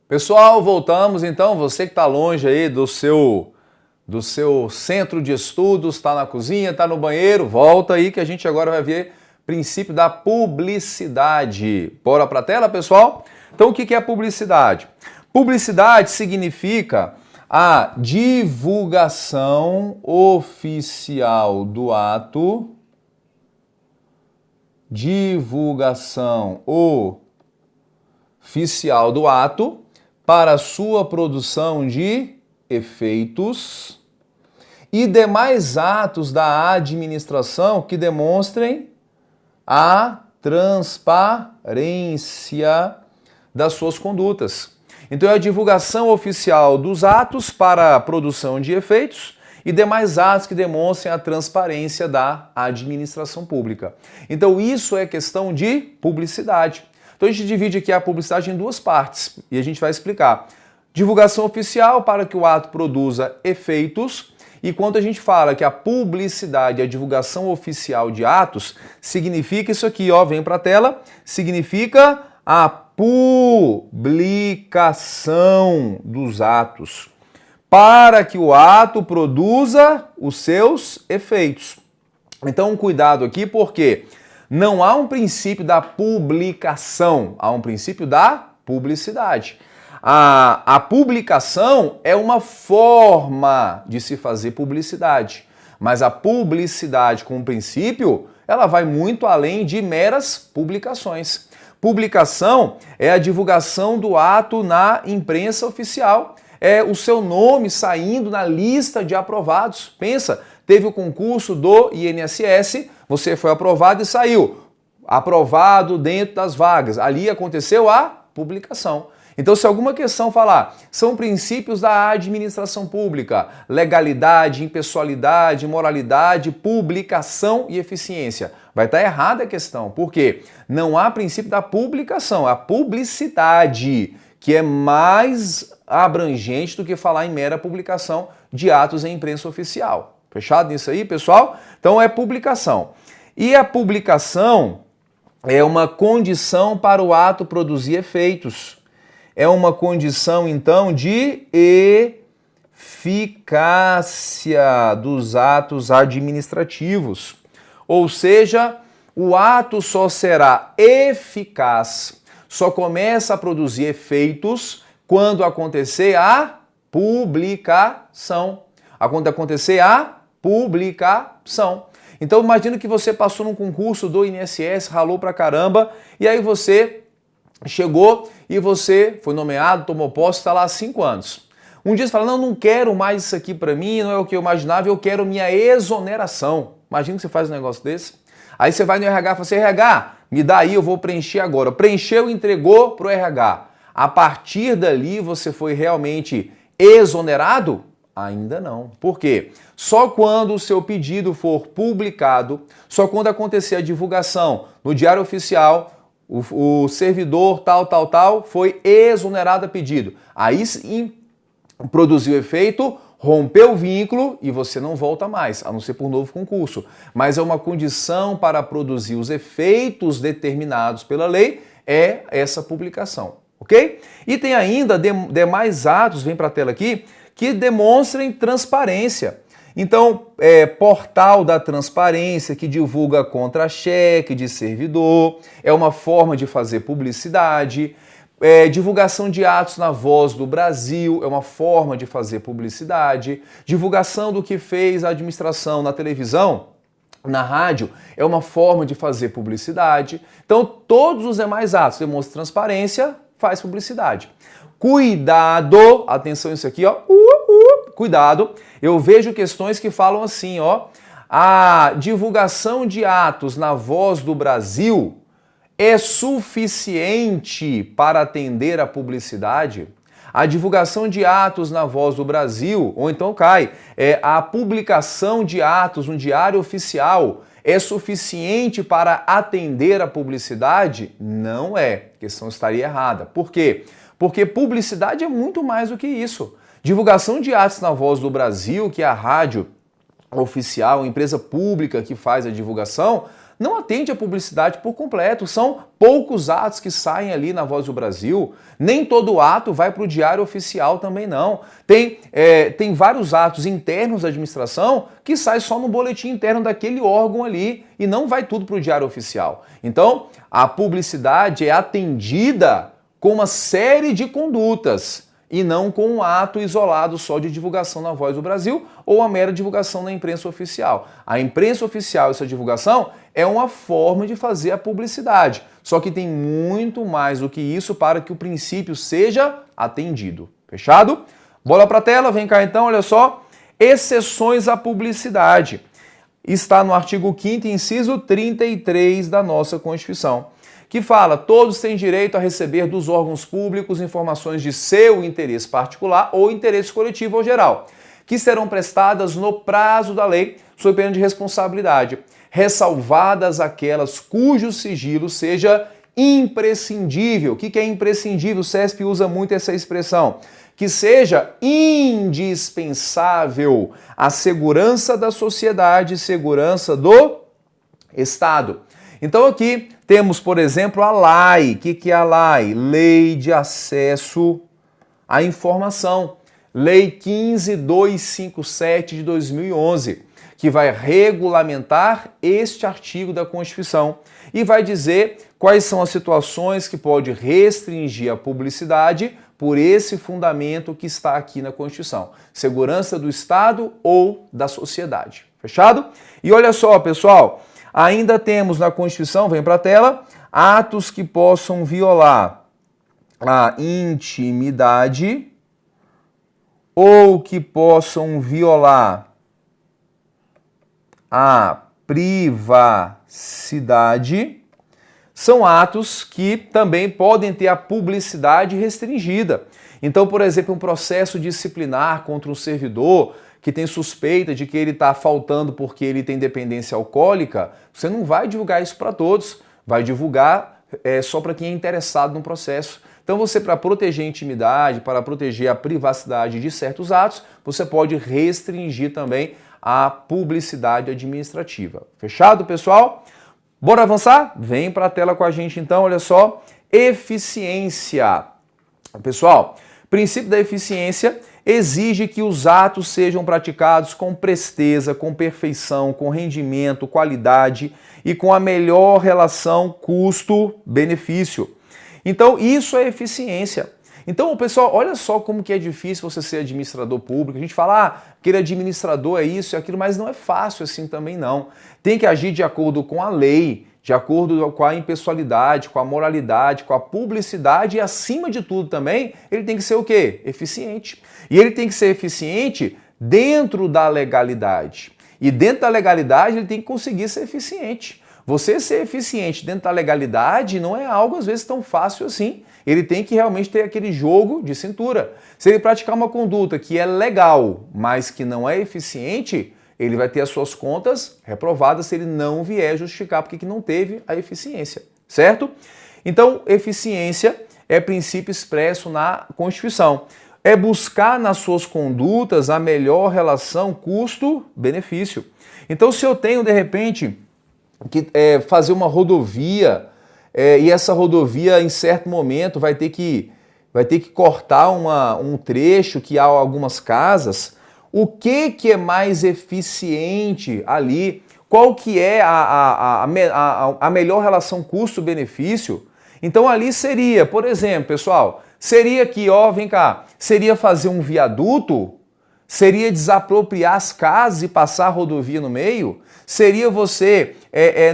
Pessoal, voltamos então. Você que está longe aí do seu centro de estudos, está na cozinha, está no banheiro, volta aí que a gente agora vai ver o princípio da publicidade. Bora para a tela, pessoal? Então, o que é a publicidade? Publicidade significa a divulgação oficial do ato, para sua produção de efeitos e demais atos da administração que demonstrem a transparência das suas condutas. Então é a divulgação oficial dos atos para a produção de efeitos e demais atos que demonstrem a transparência da administração pública. Então isso é questão de publicidade. Então a gente divide aqui a publicidade em duas partes e a gente vai explicar. Divulgação oficial para que o ato produza efeitos. E quando a gente fala que a publicidade, a divulgação oficial de atos, significa isso aqui, ó, vem para a tela, significa a publicação dos atos, para que o ato produza os seus efeitos. Então, cuidado aqui, porque não há um princípio da publicação, há um princípio da publicidade. A publicação é uma forma de se fazer publicidade, mas a publicidade com princípio, ela vai muito além de meras publicações. Publicação é a divulgação do ato na imprensa oficial, é o seu nome saindo na lista de aprovados. Pensa, teve o concurso do INSS, você foi aprovado e saiu. Aprovado dentro das vagas. Ali aconteceu a publicação. Então, se alguma questão falar, são princípios da administração pública, legalidade, impessoalidade, moralidade, publicação e eficiência. Vai estar errada a questão. Por quê? Não há princípio da publicação, a publicidade, que é mais abrangente do que falar em mera publicação de atos em imprensa oficial. Fechado nisso aí, pessoal? Então, é publicação. E a publicação é uma condição para o ato produzir efeitos. É uma condição, então, de eficácia dos atos administrativos. Ou seja, o ato só será eficaz, só começa a produzir efeitos quando acontecer a publicação. Quando acontecer a publicação. Então, imagina que você passou num concurso do INSS, ralou pra caramba, e aí você chegou e você foi nomeado, tomou posse, está lá há 5 anos. Um dia você fala, não quero mais isso aqui para mim, não é o que eu imaginava, eu quero minha exoneração. Imagina que você faz um negócio desse. Aí você vai no RH e fala assim, RH, me dá aí, eu vou preencher agora. Preencheu, entregou para o RH. A partir dali você foi realmente exonerado? Ainda não. Por quê? Só quando o seu pedido for publicado, só quando acontecer a divulgação no Diário Oficial, o servidor tal, foi exonerado a pedido. Aí sim, produziu efeito, rompeu o vínculo e você não volta mais, a não ser por novo concurso. Mas é uma condição para produzir os efeitos determinados pela lei, é essa publicação, ok? E tem ainda demais atos, vem para a tela aqui, que demonstrem transparência. Então, portal da transparência que divulga contra-cheque de servidor, é uma forma de fazer publicidade. Divulgação de atos na Voz do Brasil, é uma forma de fazer publicidade. Divulgação do que fez a administração na televisão, na rádio, é uma forma de fazer publicidade. Então, todos os demais atos demonstram transparência, faz publicidade. Cuidado, atenção isso aqui, ó. Cuidado, eu vejo questões que falam assim, ó. A divulgação de atos na Voz do Brasil é suficiente para atender a publicidade? A divulgação de atos na Voz do Brasil, ou então a publicação de atos no Diário Oficial é suficiente para atender a publicidade? Não é. A questão estaria errada. Por quê? Porque publicidade é muito mais do que isso. Divulgação de atos na Voz do Brasil, que é a rádio oficial, a empresa pública que faz a divulgação, não atende a publicidade por completo. São poucos atos que saem ali na Voz do Brasil. Nem todo ato vai para o Diário Oficial também não. Tem vários atos internos da administração que saem só no boletim interno daquele órgão ali e não vai tudo para o Diário Oficial. Então, a publicidade é atendida com uma série de condutas e não com um ato isolado só de divulgação na Voz do Brasil ou a mera divulgação na imprensa oficial. A imprensa oficial, essa divulgação, é uma forma de fazer a publicidade. Só que tem muito mais do que isso para que o princípio seja atendido. Fechado? Bola para a tela, vem cá então, olha só. Exceções à publicidade. Está no artigo 5º, inciso 33 da nossa Constituição, que fala: todos têm direito a receber dos órgãos públicos informações de seu interesse particular ou interesse coletivo ou geral, que serão prestadas no prazo da lei, sob pena de responsabilidade, ressalvadas aquelas cujo sigilo seja imprescindível. O que é imprescindível? O CESP usa muito essa expressão. Que seja indispensável à segurança da sociedade e segurança do Estado. Então aqui temos, por exemplo, a LAI. O que é a LAI? Lei de Acesso à Informação. Lei 15257 de 2011, que vai regulamentar este artigo da Constituição e vai dizer quais são as situações que pode restringir a publicidade por esse fundamento que está aqui na Constituição. Segurança do Estado ou da sociedade. Fechado? E olha só, pessoal, ainda temos na Constituição, vem para a tela, atos que possam violar a intimidade ou que possam violar a privacidade. São atos que também podem ter a publicidade restringida. Então, por exemplo, um processo disciplinar contra um servidor que tem suspeita de que ele está faltando porque ele tem dependência alcoólica, você não vai divulgar isso para todos, vai divulgar só para quem é interessado no processo. Então você, para proteger a intimidade, para proteger a privacidade de certos atos, você pode restringir também a publicidade administrativa. Fechado, pessoal? Bora avançar? Vem para a tela com a gente então, olha só. Eficiência. Pessoal, o princípio da eficiência exige que os atos sejam praticados com presteza, com perfeição, com rendimento, qualidade e com a melhor relação custo-benefício. Então, isso é eficiência. Então, pessoal, olha só como que é difícil você ser administrador público. A gente fala, aquele administrador é isso e aquilo, mas não é fácil assim também não. Tem que agir de acordo com a lei, de acordo com a impessoalidade, com a moralidade, com a publicidade e, acima de tudo também, ele tem que ser o quê? Eficiente. E ele tem que ser eficiente dentro da legalidade. E dentro da legalidade ele tem que conseguir ser eficiente. Você ser eficiente dentro da legalidade não é algo às vezes tão fácil assim. Ele tem que realmente ter aquele jogo de cintura. Se ele praticar uma conduta que é legal, mas que não é eficiente, ele vai ter as suas contas reprovadas se ele não vier justificar porque que não teve a eficiência, certo? Então, eficiência é princípio expresso na Constituição. É buscar nas suas condutas a melhor relação custo-benefício. Então, se eu tenho, de repente, que fazer uma rodovia, e essa rodovia, em certo momento, vai ter que cortar um trecho que há algumas casas, o que é mais eficiente ali? Qual que é a melhor relação custo-benefício? Então ali seria, por exemplo, pessoal, seria aqui, ó, vem cá, seria fazer um viaduto? Seria desapropriar as casas e passar a rodovia no meio? Seria você,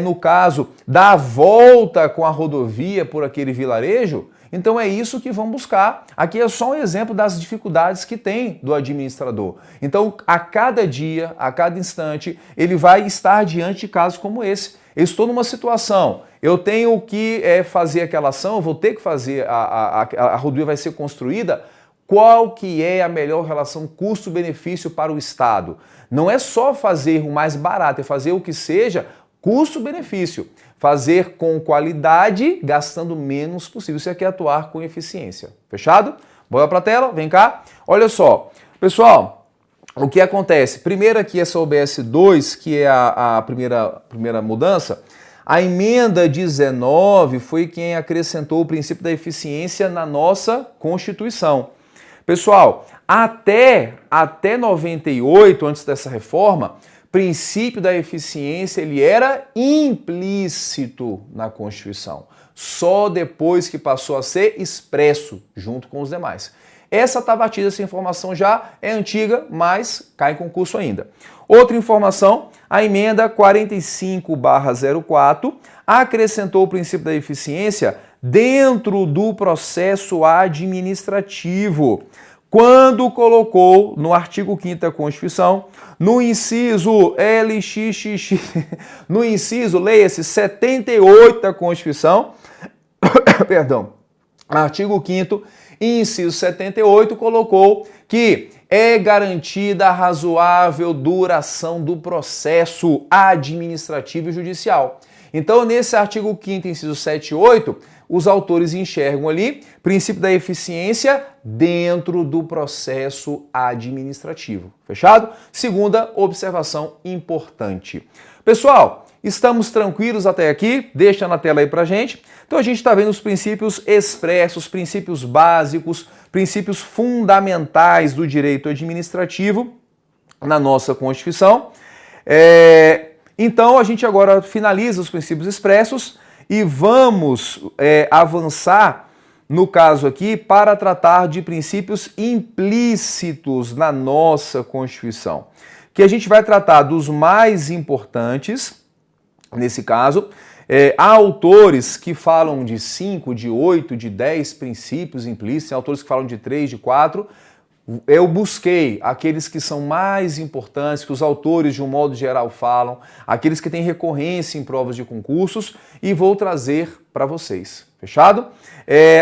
no caso, dar a volta com a rodovia por aquele vilarejo? Então é isso que vão buscar. Aqui é só um exemplo das dificuldades que tem do administrador. Então, a cada dia, a cada instante, ele vai estar diante de casos como esse. Eu estou numa situação, eu tenho que fazer aquela ação, eu vou ter que fazer, a rodovia vai ser construída. Qual que é a melhor relação custo-benefício para o Estado? Não é só fazer o mais barato, é fazer o que seja custo-benefício. Fazer com qualidade, gastando menos possível. Isso aqui é atuar com eficiência. Fechado? Bora para a tela, vem cá. Olha só, pessoal, o que acontece? Primeiro aqui essa OBS 2, que é a primeira mudança. A emenda 19 foi quem acrescentou o princípio da eficiência na nossa Constituição. Pessoal, até 98, antes dessa reforma, princípio da eficiência ele era implícito na Constituição. Só depois que passou a ser expresso, junto com os demais. Essa tá batida, essa informação já é antiga, mas cai em concurso ainda. Outra informação, a emenda 45/04 acrescentou o princípio da eficiência dentro do processo administrativo, quando colocou no artigo 5º da Constituição, no inciso LXXX, no inciso, leia-se, 78 da Constituição, perdão, artigo 5º, inciso 78, colocou que é garantida a razoável duração do processo administrativo e judicial. Então, nesse artigo 5º, inciso 7 e 8, os autores enxergam ali princípio da eficiência dentro do processo administrativo. Fechado? Segunda observação importante. Pessoal, estamos tranquilos até aqui? Deixa na tela aí pra gente. Então a gente está vendo os princípios expressos, princípios básicos, princípios fundamentais do direito administrativo na nossa Constituição. Então a gente agora finaliza os princípios expressos e vamos avançar, no caso aqui, para tratar de princípios implícitos na nossa Constituição, que a gente vai tratar dos mais importantes, nesse caso. Há autores que falam de 5, de 8, de 10 princípios implícitos, tem autores que falam de 3, de 4. Eu busquei aqueles que são mais importantes, que os autores de um modo geral falam, aqueles que têm recorrência em provas de concursos, e vou trazer para vocês. Fechado?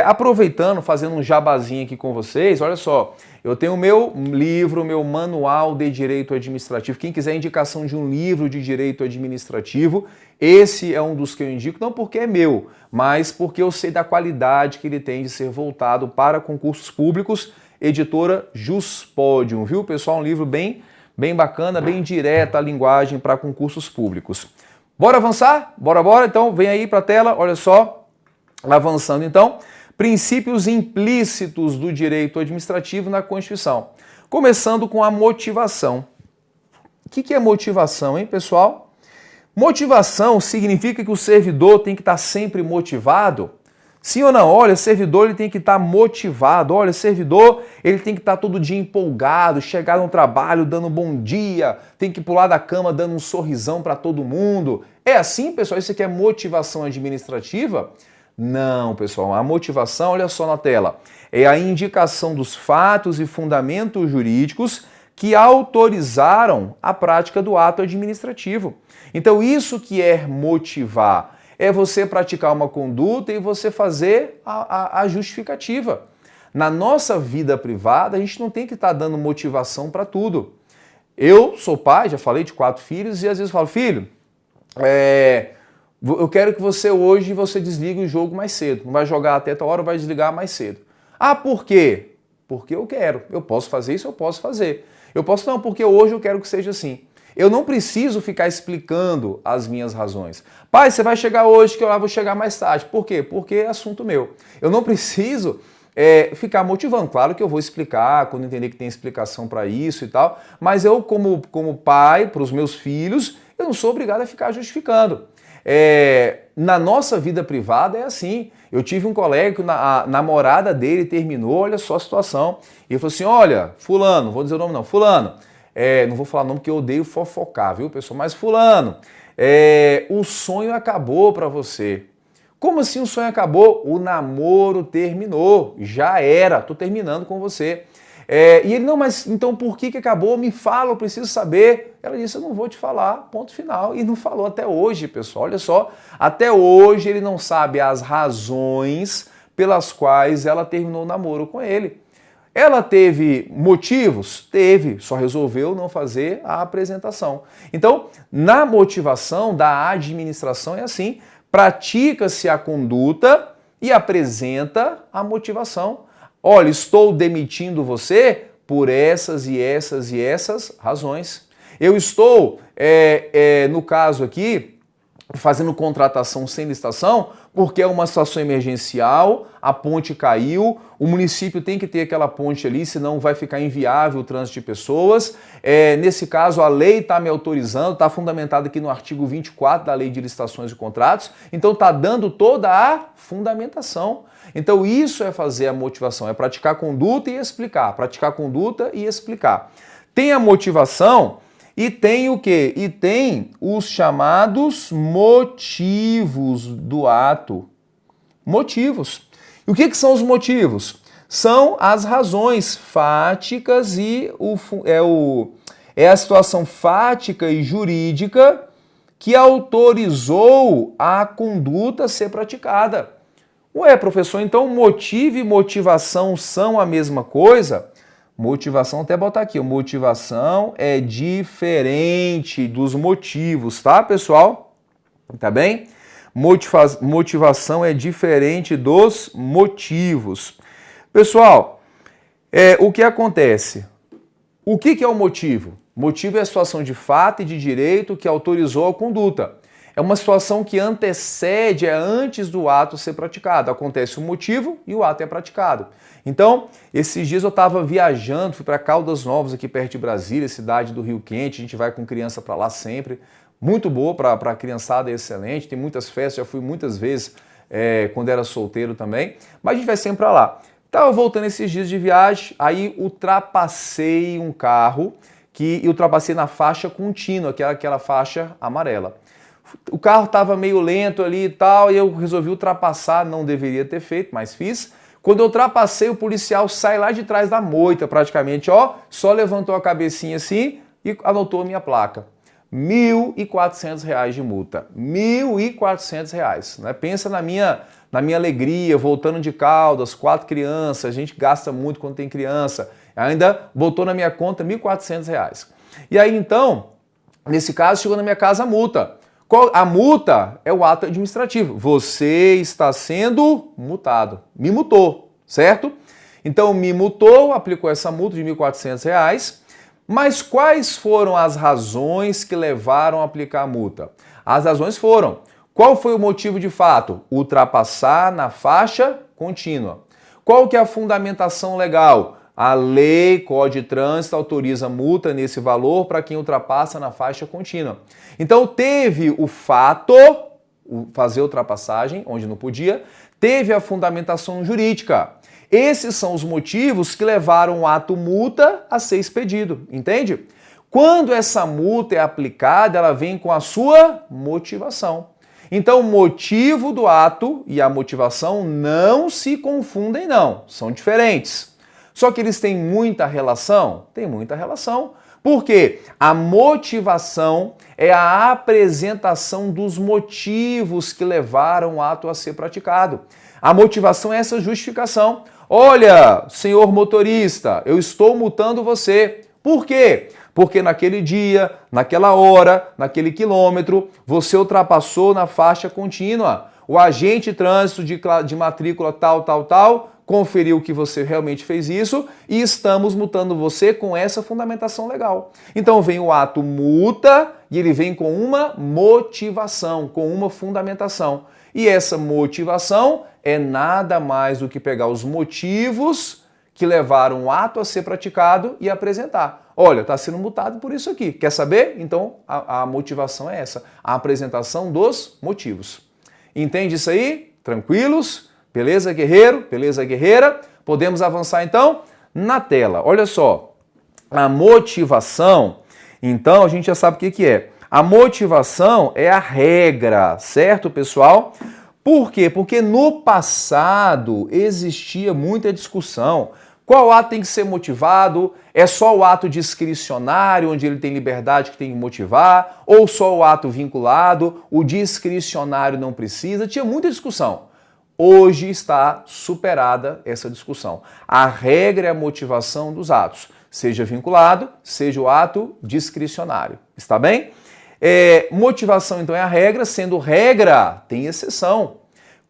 Aproveitando, fazendo um jabazinho aqui com vocês, olha só, eu tenho o meu livro, meu manual de direito administrativo. Quem quiser indicação de um livro de direito administrativo, esse é um dos que eu indico, não porque é meu, mas porque eu sei da qualidade que ele tem de ser voltado para concursos públicos. Editora Juspodium, viu, pessoal? Um livro bem bacana, bem direto a linguagem para concursos públicos. Bora avançar? Bora? Então, vem aí para a tela, olha só. Avançando, então. Princípios implícitos do direito administrativo na Constituição. Começando com a motivação. O que é motivação, hein, pessoal? Motivação significa que o servidor tem que estar sempre motivado? Sim ou não? Olha, servidor ele tem que estar motivado. Olha, servidor ele tem que estar todo dia empolgado, chegar no trabalho dando bom dia, tem que pular da cama dando um sorrisão para todo mundo. É assim, pessoal? Isso aqui é motivação administrativa? Não, pessoal. A motivação, olha só na tela, é a indicação dos fatos e fundamentos jurídicos que autorizaram a prática do ato administrativo. Então, isso que é motivar. É você praticar uma conduta e você fazer a justificativa. Na nossa vida privada, a gente não tem que estar dando motivação para tudo. Eu sou pai, já falei, de 4 filhos, e às vezes eu falo, filho, eu quero que você hoje desligue o jogo mais cedo. Não vai jogar até tal hora, vai desligar mais cedo. Ah, por quê? Porque eu quero. Eu posso fazer isso, eu posso fazer. Eu posso não, porque hoje eu quero que seja assim. Eu não preciso ficar explicando as minhas razões. Pai, você vai chegar hoje que eu lá vou chegar mais tarde. Por quê? Porque é assunto meu. Eu não preciso ficar motivando. Claro que eu vou explicar quando entender que tem explicação para isso e tal, mas eu, como pai, para os meus filhos, eu não sou obrigado a ficar justificando. Na nossa vida privada é assim. Eu tive um colega que a namorada dele terminou, olha só a situação, e ele falou assim, olha, fulano, vou dizer o nome não, fulano, não vou falar nome porque eu odeio fofocar, viu, pessoal? Mas fulano, o sonho acabou para você. Como assim o sonho acabou? O namoro terminou, já era, tô terminando com você. E ele, não, mas então por que acabou? Me fala, eu preciso saber. Ela disse, eu não vou te falar, ponto final. E não falou até hoje, pessoal, olha só. Até hoje ele não sabe as razões pelas quais ela terminou o namoro com ele. Ela teve motivos? Teve, só resolveu não fazer a apresentação. Então, na motivação da administração é assim, pratica-se a conduta e apresenta a motivação. Olha, estou demitindo você por essas e essas e essas razões. Eu estou, no caso aqui, fazendo contratação sem licitação, porque é uma situação emergencial, a ponte caiu, o município tem que ter aquela ponte ali, senão vai ficar inviável o trânsito de pessoas. Nesse caso, a lei está me autorizando, está fundamentada aqui no artigo 24 da Lei de Licitações e Contratos, então está dando toda a fundamentação. Então isso é fazer a motivação, é praticar conduta e explicar, praticar conduta e explicar. Tem a motivação e tem o quê? E tem os chamados motivos do ato. Motivos. E o que são os motivos? São as razões fáticas e é a situação fática e jurídica que autorizou a conduta a ser praticada. Ué, professor, então motivo e motivação são a mesma coisa? Motivação, até botar aqui, motivação é diferente dos motivos, tá, pessoal? Tá bem? Motivação é diferente dos motivos. Pessoal, o que acontece? O que é o motivo? Motivo é a situação de fato e de direito que autorizou a conduta. É uma situação que antecede, antes do ato ser praticado. Acontece o motivo e o ato é praticado. Então, esses dias eu estava viajando, fui para Caldas Novas, aqui perto de Brasília, cidade do Rio Quente. A gente vai com criança para lá sempre. Muito boa para a criançada, é excelente. Tem muitas festas, já fui muitas vezes quando era solteiro também. Mas a gente vai sempre para lá. Estava voltando esses dias de viagem, aí ultrapassei um carro e ultrapassei na faixa contínua, que é aquela faixa amarela. O carro estava meio lento ali e tal, e eu resolvi ultrapassar, não deveria ter feito, mas fiz. Quando eu ultrapassei, o policial sai lá de trás da moita, praticamente, ó, só levantou a cabecinha assim e anotou a minha placa. R$ 1.400 de multa. R$ 1.400, né? Pensa na minha alegria, voltando de Caldas, 4 crianças, a gente gasta muito quando tem criança. Ainda botou na minha conta R$ 1.400. E aí, então, nesse caso, chegou na minha casa a multa. A multa é o ato administrativo. Você está sendo multado. Me multou, certo? Então, me multou, aplicou essa multa de R$ 1.400. Mas quais foram as razões que levaram a aplicar a multa? As razões foram: qual foi o motivo de fato? Ultrapassar na faixa contínua. Qual que é a fundamentação legal? A lei, Código de Trânsito, autoriza multa nesse valor para quem ultrapassa na faixa contínua. Então teve o fato, fazer ultrapassagem, onde não podia, teve a fundamentação jurídica. Esses são os motivos que levaram o ato multa a ser expedido, entende? Quando essa multa é aplicada, ela vem com a sua motivação. Então o motivo do ato e a motivação não se confundem não, são diferentes. Só que eles têm muita relação? Tem muita relação. Por quê? A motivação é a apresentação dos motivos que levaram o ato a ser praticado. A motivação é essa justificação. Olha, senhor motorista, eu estou multando você. Por quê? Porque naquele dia, naquela hora, naquele quilômetro, você ultrapassou na faixa contínua. O agente de trânsito de matrícula tal, conferiu que você realmente fez isso e estamos multando você com essa fundamentação legal. Então vem o ato multa e ele vem com uma motivação, com uma fundamentação. E essa motivação é nada mais do que pegar os motivos que levaram o ato a ser praticado e apresentar. Olha, está sendo multado por isso aqui. Quer saber? Então a motivação é essa, a apresentação dos motivos. Entende isso aí? Tranquilos? Beleza, guerreiro? Beleza, guerreira? Podemos avançar então? Na tela, olha só. A motivação, então a gente já sabe o que é. A motivação é a regra, certo, pessoal? Por quê? Porque no passado existia muita discussão. Qual ato tem que ser motivado? É só o ato discricionário, onde ele tem liberdade que tem que motivar? Ou só o ato vinculado? O discricionário não precisa? Tinha muita discussão. Hoje está superada essa discussão. A regra é a motivação dos atos, seja vinculado, seja o ato discricionário. Está bem? Motivação, então, é a regra, sendo regra, tem exceção.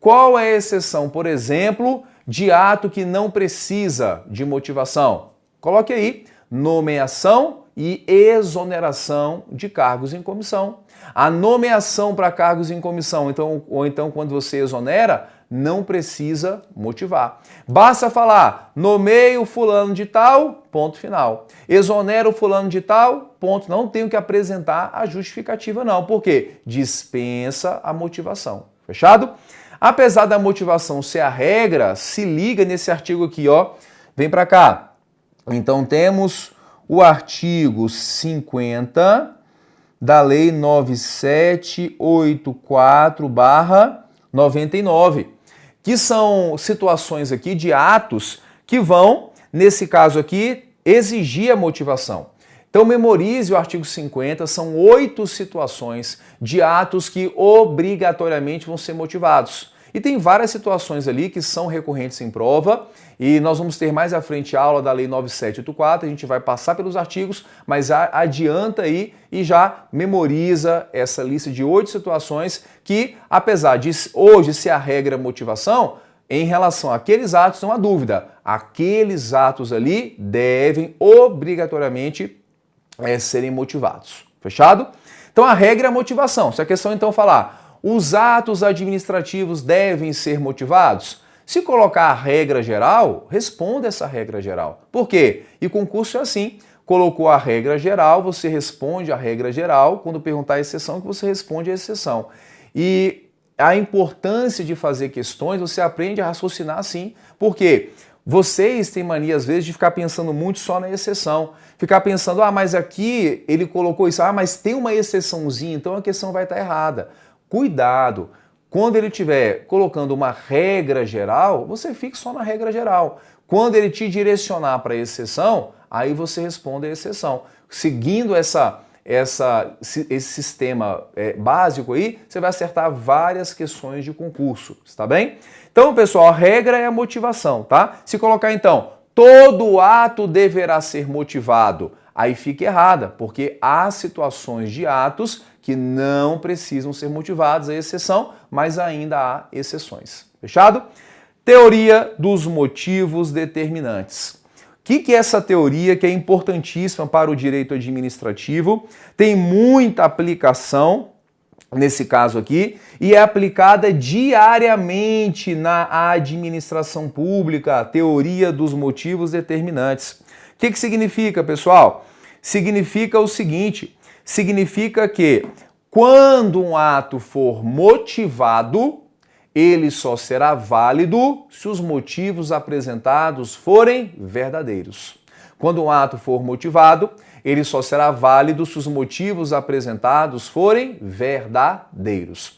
Qual é a exceção, por exemplo, de ato que não precisa de motivação? Coloque aí, nomeação e exoneração de cargos em comissão. A nomeação para cargos em comissão, ou então quando você exonera, não precisa motivar. Basta falar, nomeio fulano de tal, ponto final. Exonero fulano de tal, ponto. Não tenho que apresentar a justificativa não. Por quê? Dispensa a motivação. Fechado? Apesar da motivação ser a regra, se liga nesse artigo aqui, ó. Vem para cá. Então temos o artigo 50 da Lei 9784/99, que são situações aqui de atos que vão, nesse caso aqui, exigir a motivação. Então memorize o artigo 50, são 8 situações de atos que obrigatoriamente vão ser motivados. E tem várias situações ali que são recorrentes em prova e nós vamos ter mais à frente a aula da Lei 9784, a gente vai passar pelos artigos, mas adianta aí e já memoriza essa lista de 8 situações que, apesar de hoje ser a regra motivação, em relação àqueles atos, não há dúvida, aqueles atos ali devem obrigatoriamente serem motivados. Fechado? Então a regra é a motivação. Se a questão então falar os atos administrativos devem ser motivados? Se colocar a regra geral, responda essa regra geral. Por quê? E concurso é assim. Colocou a regra geral, você responde a regra geral. Quando perguntar a exceção, que você responde a exceção. E a importância de fazer questões, você aprende a raciocinar assim. Por quê? Vocês têm mania, às vezes, de ficar pensando muito só na exceção. Ficar pensando, mas aqui ele colocou isso, mas tem uma exceçãozinha, então a questão vai estar errada. Cuidado, quando ele estiver colocando uma regra geral, você fique só na regra geral. Quando ele te direcionar para a exceção, aí você responde a exceção. Seguindo esse sistema básico aí, você vai acertar várias questões de concurso, está bem? Então, pessoal, a regra é a motivação, tá? Se colocar então, todo ato deverá ser motivado, aí fica errada, porque há situações de atos que não precisam ser motivados, a exceção, mas ainda há exceções. Fechado? Teoria dos motivos determinantes. O que é essa teoria que é importantíssima para o direito administrativo? Tem muita aplicação nesse caso aqui e é aplicada diariamente na administração pública, a teoria dos motivos determinantes. O que significa, pessoal? Significa o seguinte: significa que quando um ato for motivado, ele só será válido se os motivos apresentados forem verdadeiros. Quando um ato for motivado, ele só será válido se os motivos apresentados forem verdadeiros.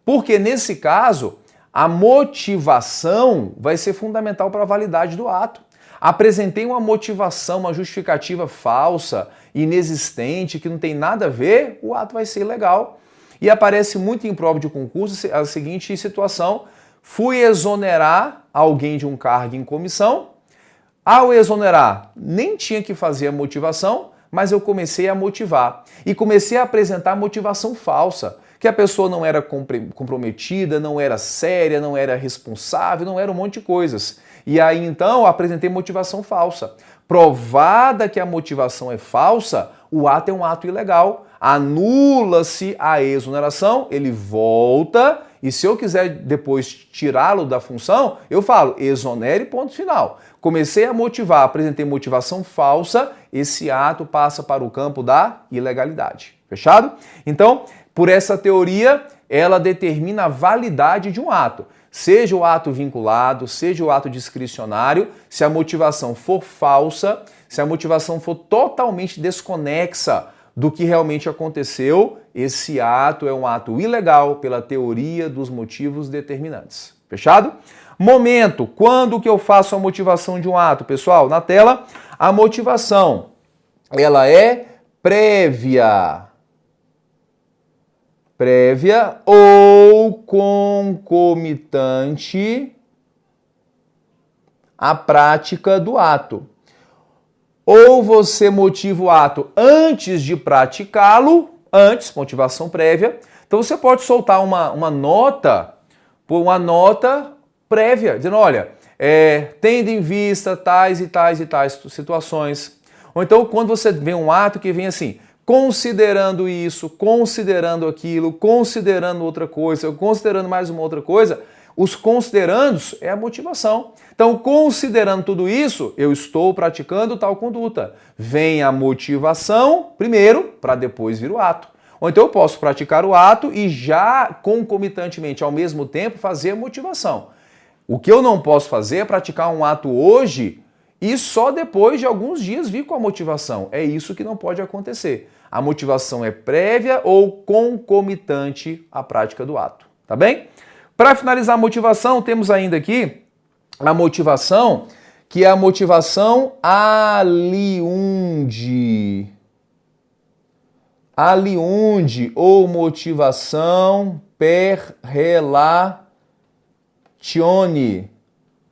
Porque nesse caso, a motivação vai ser fundamental para a validade do ato. Apresentei uma motivação, uma justificativa falsa, inexistente, que não tem nada a ver, o ato vai ser ilegal. E aparece muito em prova de concurso a seguinte situação: fui exonerar alguém de um cargo em comissão, ao exonerar nem tinha que fazer a motivação, mas eu comecei a motivar. E comecei a apresentar motivação falsa, que a pessoa não era comprometida, não era séria, não era responsável, não era um monte de coisas. E aí então eu apresentei motivação falsa. Provada que a motivação é falsa, o ato é um ato ilegal. Anula-se a exoneração, ele volta, e se eu quiser depois tirá-lo da função, eu falo exonere, ponto final. Comecei a motivar, apresentei motivação falsa, esse ato passa para o campo da ilegalidade. Fechado? Então, por essa teoria, ela determina a validade de um ato. Seja o ato vinculado, seja o ato discricionário, se a motivação for falsa, se a motivação for totalmente desconexa do que realmente aconteceu, esse ato é um ato ilegal pela teoria dos motivos determinantes. Fechado? Momento, quando que eu faço a motivação de um ato? Pessoal, na tela, a motivação, ela é prévia ou concomitante à prática do ato. Ou você motiva o ato antes de praticá-lo, motivação prévia. Então você pode soltar uma nota prévia, dizendo, olha, tendo em vista tais e tais e tais situações. Ou então quando você vê um ato que vem assim, considerando isso, considerando aquilo, considerando outra coisa, considerando mais uma outra coisa, os considerandos é a motivação. Então, considerando tudo isso, eu estou praticando tal conduta. Vem a motivação primeiro, para depois vir o ato. Ou então eu posso praticar o ato e já concomitantemente, ao mesmo tempo, fazer a motivação. O que eu não posso fazer é praticar um ato hoje e só depois de alguns dias vir com a motivação. É isso que não pode acontecer. A motivação é prévia ou concomitante à prática do ato. Tá bem? Para finalizar a motivação, temos ainda aqui a motivação, que é a motivação aliunde. Aliunde ou motivação per relatione,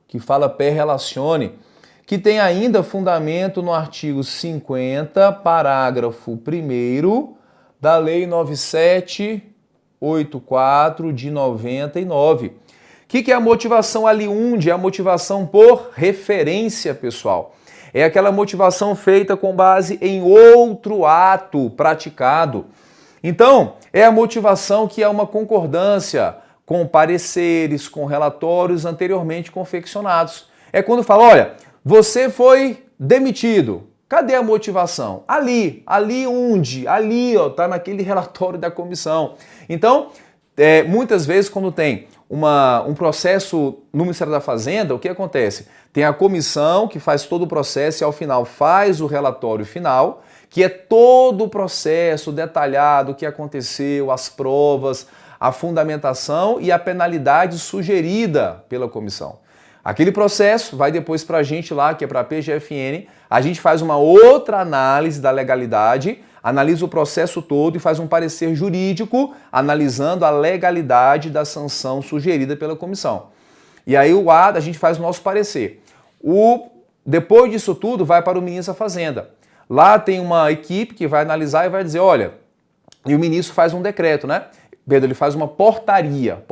que fala per relacione, que tem ainda fundamento no artigo 50, parágrafo 1º da Lei 9784 de 99. O que é a motivação aliunde? É a motivação por referência, pessoal. É aquela motivação feita com base em outro ato praticado. Então, é a motivação que é uma concordância com pareceres, com relatórios anteriormente confeccionados. É quando fala, olha, você foi demitido. Cadê a motivação? Ali onde? Ali, ó, tá naquele relatório da comissão. Então, muitas vezes quando tem um processo no Ministério da Fazenda, o que acontece? Tem a comissão que faz todo o processo e ao final faz o relatório final, que é todo o processo detalhado, o que aconteceu, as provas, a fundamentação e a penalidade sugerida pela comissão. Aquele processo vai depois para a gente lá, que é para a PGFN, a gente faz uma outra análise da legalidade, analisa o processo todo e faz um parecer jurídico analisando a legalidade da sanção sugerida pela comissão. E aí a gente faz o nosso parecer. Depois disso tudo vai para o ministro da Fazenda. Lá tem uma equipe que vai analisar e vai dizer, olha, e o ministro faz um decreto, né? Pedro, ele faz uma portaria.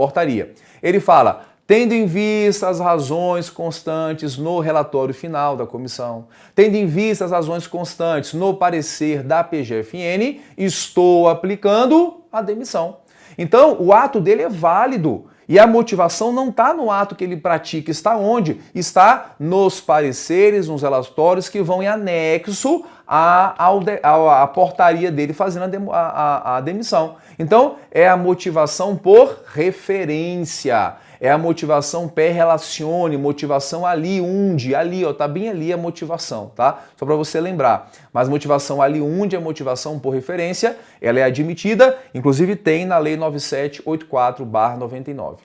Ele fala, tendo em vista as razões constantes no relatório final da comissão, tendo em vista as razões constantes no parecer da PGFN, estou aplicando a demissão. Então, o ato dele é válido. E a motivação não está no ato que ele pratica, está onde? Está nos pareceres, nos relatórios que vão em anexo à portaria dele fazendo a demissão. Então, é a motivação por referência. É a motivação per relacione, motivação aliunde, ali, ó, tá bem ali a motivação, tá? Só para você lembrar. Mas motivação aliunde é motivação por referência, ela é admitida, inclusive tem na Lei 9784/99.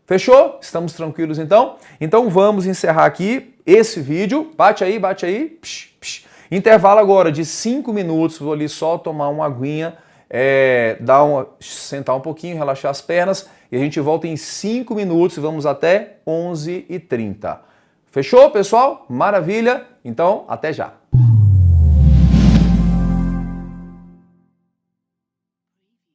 Fechou? Estamos tranquilos então? Então vamos encerrar aqui esse vídeo. Bate aí. Psh, psh. Intervalo agora de 5 minutos, vou ali só tomar uma aguinha, sentar um pouquinho, relaxar as pernas e a gente volta em 5 minutos e vamos até 11h30. Fechou, pessoal? Maravilha? Então, até já!